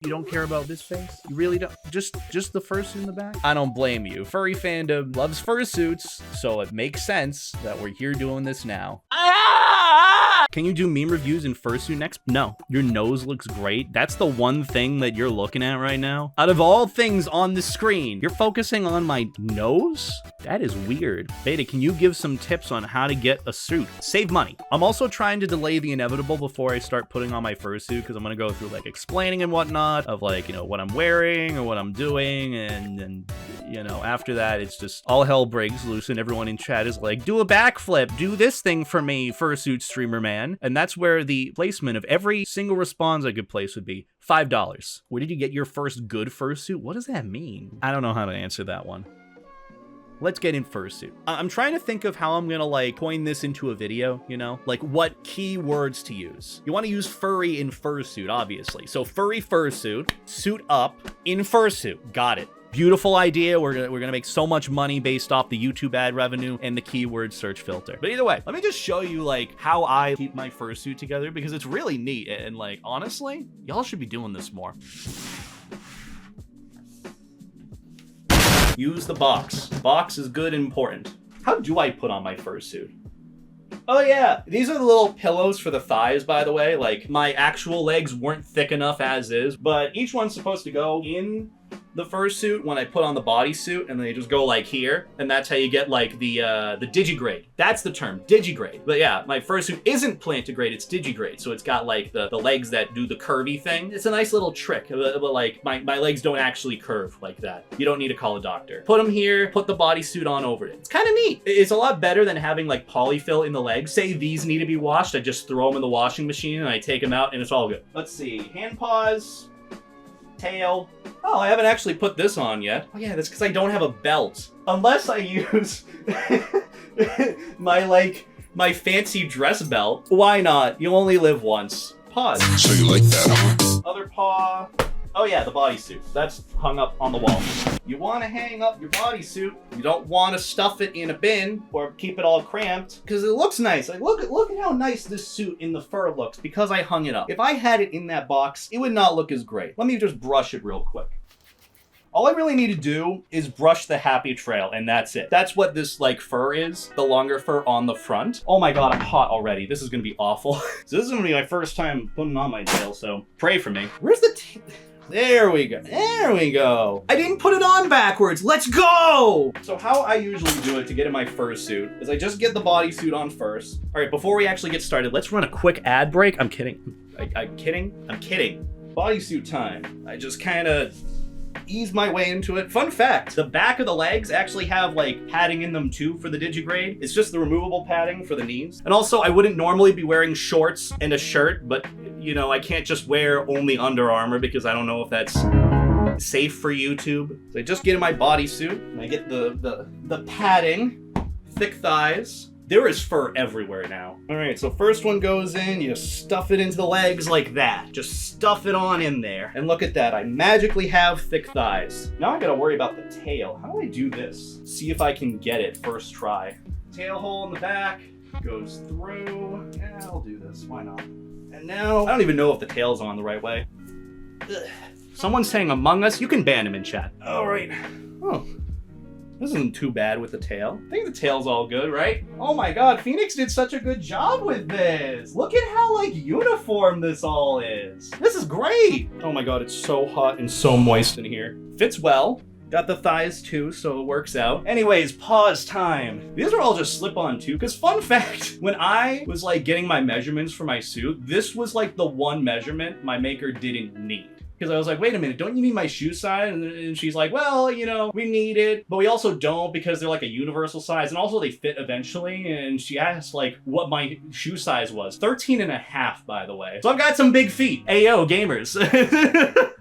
You don't care about this face? You really don't? Just the fursuit in the back? I don't blame you. Furry fandom loves fursuits, so it makes sense that we're here doing this now. Can you do meme reviews in fursuit next? No. Your nose looks great. That's the one thing that you're looking at right now. Out of all things on the screen, you're focusing on my nose? That is weird. Beta, can you give some tips on how to get a suit? Save money. I'm also trying to delay the inevitable before I start putting on my fursuit, because I'm gonna go through like explaining and whatnot of like, you know, what I'm wearing or what I'm doing, and you know, after that, it's just all hell breaks loose and everyone in chat is like, do a backflip, do this thing for me, fursuit streamer man. And that's where the placement of every single response I could place would be $5. Where did you get your first good fursuit? What does that mean? I don't know how to answer that one. Let's get in fursuit. I'm trying to think of how I'm gonna like coin this into a video, you know? Like what keywords to use. You wanna use furry in fursuit, obviously. So furry fursuit, suit up in fursuit. Got it. Beautiful idea. We're gonna make so much money based off the YouTube ad revenue and the keyword search filter. But either way, let me just show you like how I keep my fursuit together, because it's really neat. And like, honestly, y'all should be doing this more. Use the box. Box is good and important. How do I put on my fursuit? Oh yeah, these are the little pillows for the thighs, by the way. Like, my actual legs weren't thick enough as is, but each one's supposed to go in the fursuit when I put on the bodysuit, and they just go like here, and that's how you get like the digigrade. That's the term, digigrade. But yeah, my fursuit isn't plantigrade, it's digigrade, so it's got like the legs that do the curvy thing. It's a nice little trick, but like my legs don't actually curve like that. You don't need to call a doctor. Put them here, put the bodysuit on over it. It's kind of neat. It's a lot better than having like polyfill in the legs. Say these need to be washed, I just throw them in the washing machine and I take them out and it's all good. Let's see, hand paws, tail. Oh, I haven't actually put this on yet. Oh yeah, that's because I don't have a belt. Unless I use my fancy dress belt. Why not? You only live once. Paws. So you like that, huh? Other paw. Oh yeah, the bodysuit. That's hung up on the wall. You want to hang up your bodysuit. You don't want to stuff it in a bin or keep it all cramped, because it looks nice. Like look at how nice this suit in the fur looks because I hung it up. If I had it in that box, it would not look as great. Let me just brush it real quick. All I really need to do is brush the happy trail, and that's it. That's what this like fur is, the longer fur on the front. Oh my god, I'm hot already. This is gonna be awful. So this is gonna be my first time putting on my tail, so pray for me. Where's the tail? There we go. There we go. I didn't put it on backwards. Let's go! So how I usually do it to get in my fursuit is I just get the bodysuit on first. All right, before we actually get started, let's run a quick ad break. I'm kidding. I'm kidding. Bodysuit time. I just kind of ease my way into it. Fun fact, the back of the legs actually have like padding in them too for the digigrade. It's just the removable padding for the knees. And also, I wouldn't normally be wearing shorts and a shirt, but you know, I can't just wear only Under Armour because I don't know if that's safe for YouTube. So I just get in my bodysuit and I get the padding, thick thighs. There is fur everywhere now. All right, so first one goes in, you stuff it into the legs like that. Just stuff it on in there. And look at that, I magically have thick thighs. Now I gotta worry about the tail. How do I do this? See if I can get it first try. Tail hole in the back, goes through. Yeah, I'll do this, why not? And now, I don't even know if the tail's on the right way. Ugh. Someone's saying Among Us, you can ban him in chat. All right, oh. This isn't too bad with the tail. I think the tail's all good, right? Oh my god, Phoenix did such a good job with this. Look at how, like, uniform this all is. This is great. Oh my god, it's so hot and so moist in here. Fits well. Got the thighs too, so it works out. Anyways, pause time. These are all just slip-on too, because fun fact, when I was like getting my measurements for my suit, this was like the one measurement my maker didn't need. Because I was like, wait a minute, don't you need my shoe size? And she's like, well, you know, we need it, but we also don't because they're like a universal size. And also they fit eventually. And she asked like what my shoe size was. 13.5, by the way. So I've got some big feet. Ayo, gamers.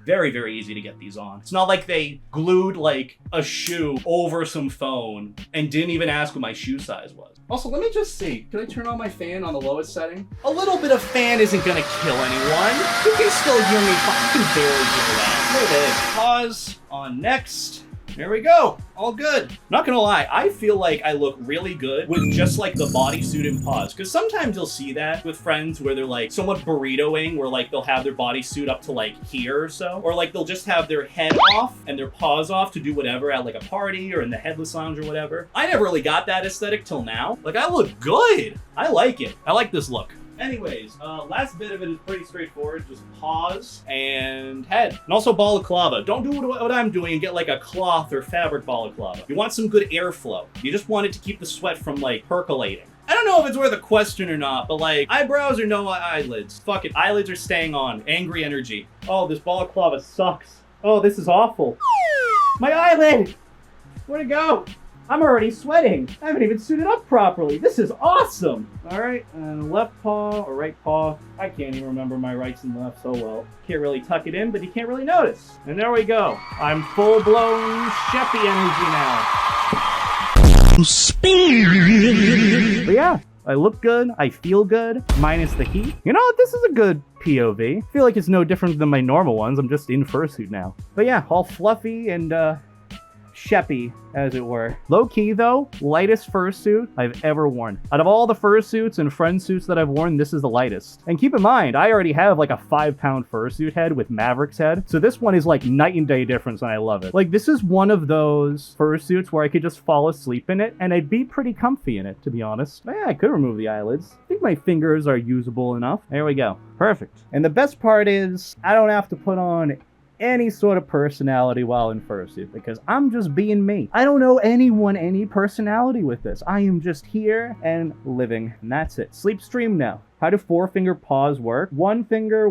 Very, very easy to get these on. It's not like they glued like a shoe over some phone and didn't even ask what my shoe size was. Also, let me just see. Can I turn on my fan on the lowest setting? A little bit of fan isn't gonna kill anyone. You can still hear me. You can barely hear that. There it is. Pause on next. There we go. All good. Not gonna lie, I feel like I look really good with just like the bodysuit and paws. Because sometimes you'll see that with friends where they're like somewhat burritoing, where like they'll have their bodysuit up to like here or so. Or like they'll just have their head off and their paws off to do whatever at like a party or in the headless lounge or whatever. I never really got that aesthetic till now. Like I look good. I like it. I like this look. Anyways, last bit of it is pretty straightforward. Just paws and head. And also balaclava. Don't do what I'm doing and get like a cloth or fabric balaclava. You want some good airflow. You just want it to keep the sweat from like percolating. I don't know if it's worth a question or not, but like eyebrows or no eyelids. Fuck it, eyelids are staying on. Angry energy. Oh, this balaclava sucks. Oh, this is awful. My eyelid! Where'd it go? I'm already sweating. I haven't even suited up properly. This is awesome. All right, and left paw or right paw. I can't even remember my rights and lefts so well. Can't really tuck it in, but you can't really notice. And there we go. I'm full-blown Sheppy energy now. Speed. But yeah, I look good. I feel good, minus the heat. You know what? This is a good POV. I feel like it's no different than my normal ones. I'm just in fursuit now. But yeah, all fluffy and Sheppy, as it were. Low-key, though, lightest fursuit I've ever worn. Out of all the fursuits and friend suits that I've worn, this is the lightest. And keep in mind, I already have like a 5-pound fursuit head with Maverick's head, so this one is like night and day difference, and I love it. Like, this is one of those fursuits where I could just fall asleep in it, and I'd be pretty comfy in it, to be honest. But yeah, I could remove the eyelids. I think my fingers are usable enough. There we go. Perfect. And the best part is, I don't have to put on any sort of personality while in fursuit, because I'm just being me. I don't know anyone any personality with this. I am just here and living, and that's it. Sleep stream now. How do 4-finger paws work? One finger,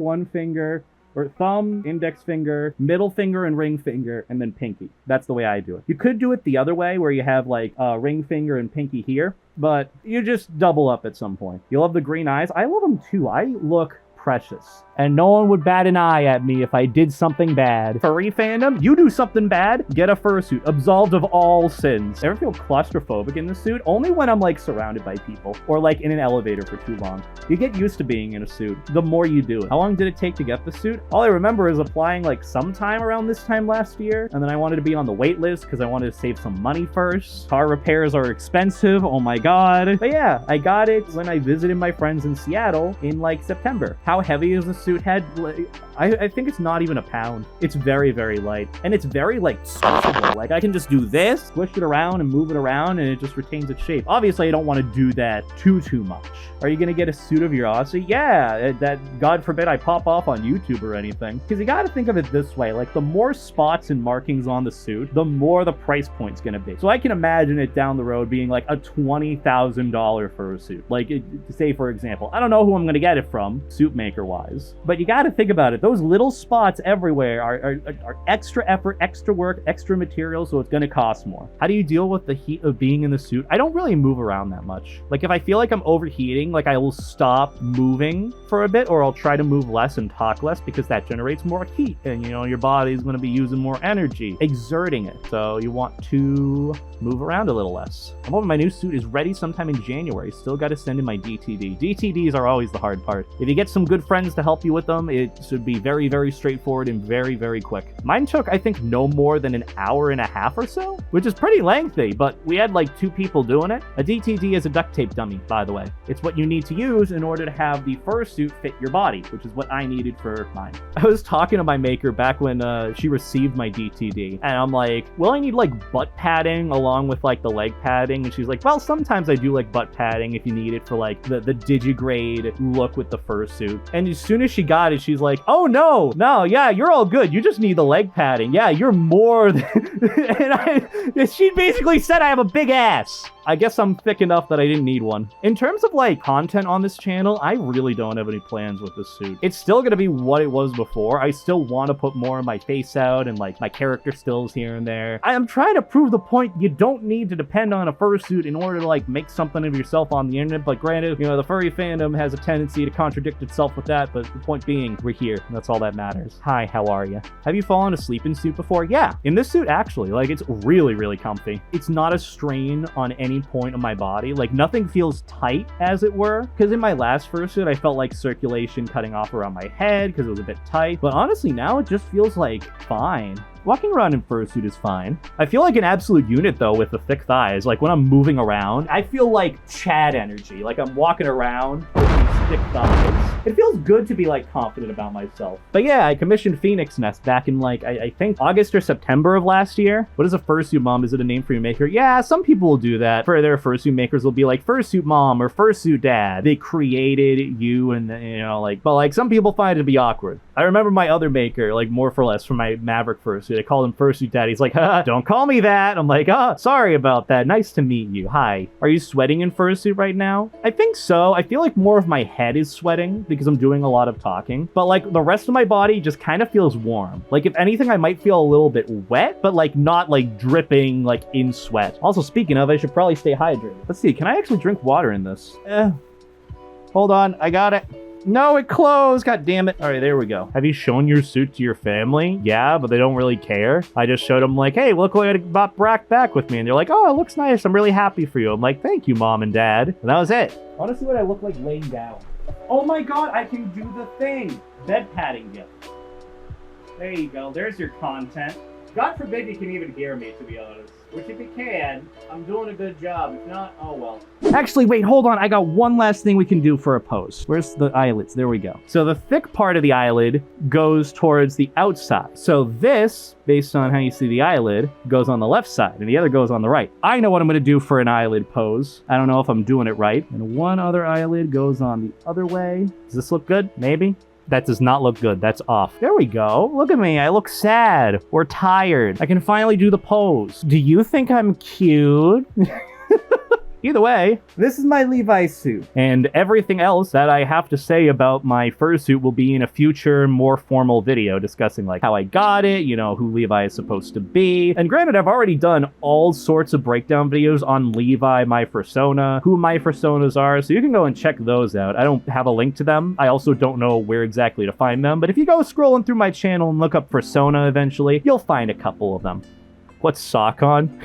or thumb, index finger, middle finger, and ring finger, and then pinky. That's the way I do it. You could do it the other way, where you have like ring finger and pinky here, but you just double up at some point. You love the green eyes? I love them too. I look precious. And no one would bat an eye at me if I did something bad. Furry fandom, you do something bad, get a fursuit, absolved of all sins. Ever feel claustrophobic in the suit? Only when I'm like surrounded by people, or like in an elevator for too long. You get used to being in a suit the more you do it. How long did it take to get the suit? All I remember is applying like sometime around this time last year, and then I wanted to be on the wait list because I wanted to save some money first. Car repairs are expensive, oh my god. But yeah, I got it when I visited my friends in Seattle in like September. How heavy is the suit head? I think it's not even a pound. It's very, very light. And it's very like squishable. Like I can just do this, squish it around and move it around, and it just retains its shape. Obviously, I don't want to do that too much. Are you gonna get a suit of your Aussie? Yeah, that God forbid I pop off on YouTube or anything. Because you gotta think of it this way, like the more spots and markings on the suit, the more the price point's gonna be. So I can imagine it down the road being like a $20,000 fursuit. Like, say for example, I don't know who I'm gonna get it from, suit maker wise, but you gotta think about it. Those little spots everywhere are extra effort, extra work, extra material, so it's gonna cost more. How do you deal with the heat of being in the suit? I don't really move around that much. Like if I feel like I'm overheating, like I will stop moving for a bit, or I'll try to move less and talk less, because that generates more heat, and you know, your body's gonna be using more energy, exerting it. So you want to move around a little less. I'm hoping my new suit is ready sometime in January. Still gotta send in my DTD. DTDs are always the hard part. If you get some good friends to help you with them, it should be very, very straightforward and very, very quick. Mine took, I think, no more than an hour and a half or so, which is pretty lengthy, but we had like 2 people doing it. A DTD is a duct tape dummy, by the way. It's what you need to use in order to have the fursuit fit your body, which is what I needed for mine. I was talking to my maker back when she received my DTD, and I'm like, well, I need like butt padding along with like the leg padding, and she's like, well, sometimes I do like butt padding if you need it for like the digigrade look with the fursuit. And as soon as she got it, she's like, oh no, yeah, you're all good, you just need the leg padding. Yeah, you're more than and she basically said I have a big ass. I guess I'm thick enough that I didn't need one. In terms of like content on this channel, I really don't have any plans with this suit. It's still gonna be what it was before. I still want to put more of my face out and like my character stills here and there. I am trying to prove the point you don't need to depend on a fursuit in order to like make something of yourself on the internet. But granted, you know, the furry fandom has a tendency to contradict itself with that, but the point being, we're here, and that's all that matters. Hi, how are you? Have you fallen asleep in suit before? Yeah, in this suit actually. Like, it's really, really comfy. It's not a strain on any point of my body. Like, nothing feels tight, as it were, because in my last fursuit I felt like circulation cutting off around my head because it was a bit tight, but honestly now it just feels like fine. Walking around in fursuit is fine. I feel like an absolute unit, though, with the thick thighs. Like, when I'm moving around, I feel like Chad energy. Like, I'm walking around with these thick thighs. It feels good to be, like, confident about myself. But yeah, I commissioned PhoenixNest back in, like, I think August or September of last year. What is a fursuit mom? Is it a name for your maker? Yeah, some people will do that. For their fursuit makers, will be like fursuit mom or fursuit dad. They created you and, you know, like, but like some people find it to be awkward. I remember my other maker, like More for Less, from my Maverick fursuit. I called him fursuit dad. He's like, haha, don't call me that. I'm like, oh, sorry about that. Nice to meet you. Hi. Are you sweating in fursuit right now? I think so. I feel like more of my head is sweating because I'm doing a lot of talking. But like the rest of my body just kind of feels warm. Like if anything, I might feel a little bit wet, but like not like dripping like in sweat. Also, speaking of, I should probably stay hydrated. Let's see. Can I actually drink water in this? Hold on. I got it. No, it closed. God damn it. All right, there we go. Have you shown your suit to your family? Yeah, but they don't really care. I just showed them like, hey, look what I brought Brack back with me. And they're like, oh, it looks nice. I'm really happy for you. I'm like, thank you, mom and dad. And that was it. I want to see what I look like laying down. Oh my God, I can do the thing. Bed padding gift. There you go. There's your content. God forbid you can even hear me, to be honest. Which if you can, I'm doing a good job. If not, oh well. Actually, wait, hold on. I got one last thing we can do for a pose. Where's the eyelids? There we go. So the thick part of the eyelid goes towards the outside. So this, based on how you see the eyelid, goes on the left side, and the other goes on the right. I know what I'm going to do for an eyelid pose. I don't know if I'm doing it right. And one other eyelid goes on the other way. Does this look good? Maybe. That does not look good. That's off. There we go. Look at me. I look sad or tired. I can finally do the pose. Do you think I'm cute? Either way, this is my Levi suit. And everything else that I have to say about my fursuit will be in a future, more formal video discussing like how I got it, you know, who Levi is supposed to be. And granted, I've already done all sorts of breakdown videos on Levi, my Fursona, who my Fursonas are, so you can go and check those out. I don't have a link to them. I also don't know where exactly to find them, but if you go scrolling through my channel and look up Fursona eventually, you'll find a couple of them. What's sock on?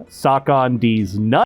Sock on D's nuts.